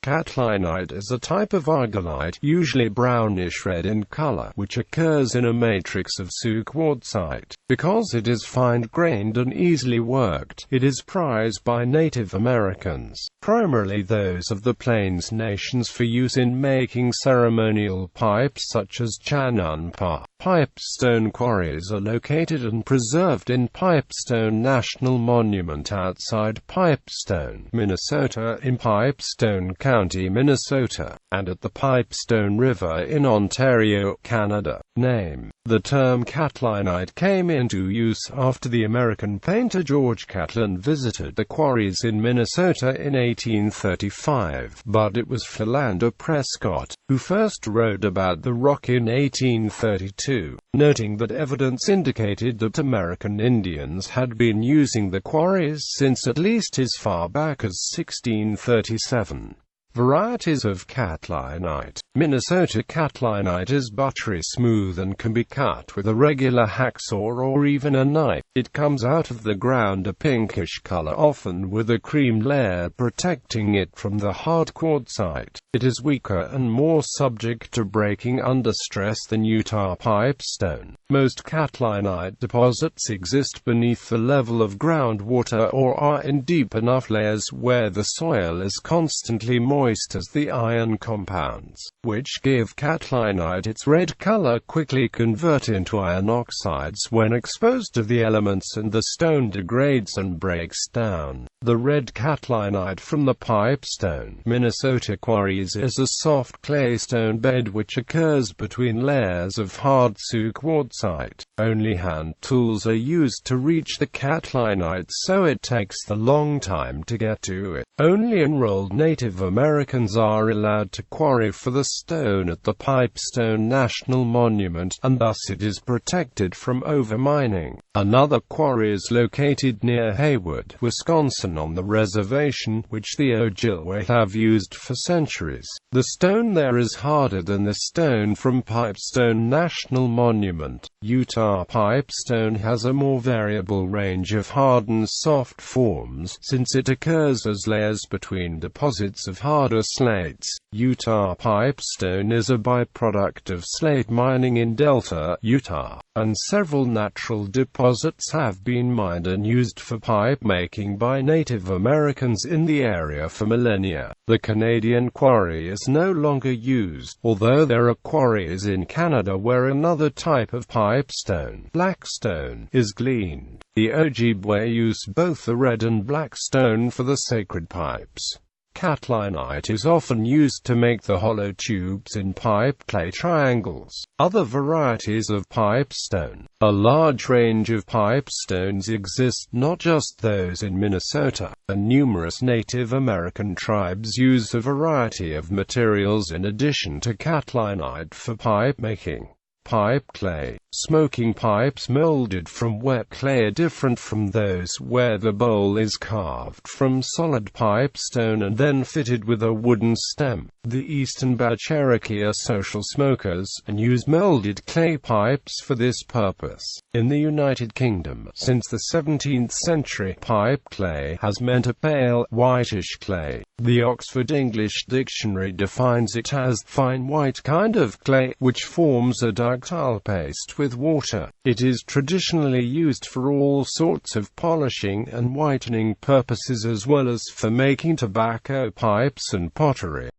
Catlinite is a type of argillite, usually brownish-red in color, which occurs in a matrix of Sioux Quartzite. Because it is fine-grained and easily worked, it is prized by Native Americans, primarily those of the Plains nations, for use in making ceremonial pipes such as chanunpas. Pipestone quarries are located and preserved in Pipestone National Monument outside Pipestone, Minnesota, in Pipestone County, Minnesota, and at the Pipestone River in Ontario, Canada. Name: the term Catlinite came into use after the American painter George Catlin visited the quarries in Minnesota in 1835, but it was Philander Prescott who first wrote about the rock in 1832, noting that evidence indicated that American Indians had been using the quarries since at least as far back as 1637. Varieties of catlinite. Minnesota catlinite is buttery smooth and can be cut with a regular hacksaw or even a knife. It comes out of the ground a pinkish color, often with a cream layer protecting it from the hard quartzite. It is weaker and more subject to breaking under stress than Utah pipestone. Most catlinite deposits exist beneath the level of groundwater or are in deep enough layers where the soil is constantly moist as the iron compounds, which give catlinite its red color, quickly convert into iron oxides when exposed to the elements, and the stone degrades and breaks down. The red catlinite from the Pipestone, Minnesota quarries is a soft clay stone bed which occurs between layers of hard Sioux quartzite. Only hand tools are used to reach the catlinite, so it takes a long time to get to it. Only enrolled Native Americans are allowed to quarry for the stone at the Pipestone National Monument, and thus it is protected from overmining. Another quarry is located near Hayward, Wisconsin, on the reservation, which the Ojibwe have used for centuries. The stone there is harder than the stone from Pipestone National Monument. Utah pipestone has a more variable range of hard and soft forms, since it occurs as layers between deposits of harder slates. Utah pipestone is a byproduct of slate mining in Delta, Utah, and several natural deposits have been mined and used for pipe making by Native Americans in the area for millennia. The Canadian quarry is no longer used, although there are quarries in Canada where another type of pipestone, blackstone, is gleaned. The Ojibwe use both the red and black stone for the sacred pipes. Catlinite is often used to make the hollow tubes in pipe clay triangles. Other varieties of pipestone. A large range of pipestones exist, not just those in Minnesota, and numerous Native American tribes use a variety of materials in addition to catlinite for pipe making. Pipe clay. Smoking pipes molded from wet clay are different from those where the bowl is carved from solid pipestone and then fitted with a wooden stem. The Eastern Bad Cherokee are social smokers, and use molded clay pipes for this purpose. In the United Kingdom, since the 17th century, pipe clay has meant a pale, whitish clay. The Oxford English Dictionary defines it as fine white kind of clay, which forms a ductile paste with water. It is traditionally used for all sorts of polishing and whitening purposes, as well as for making tobacco pipes and pottery.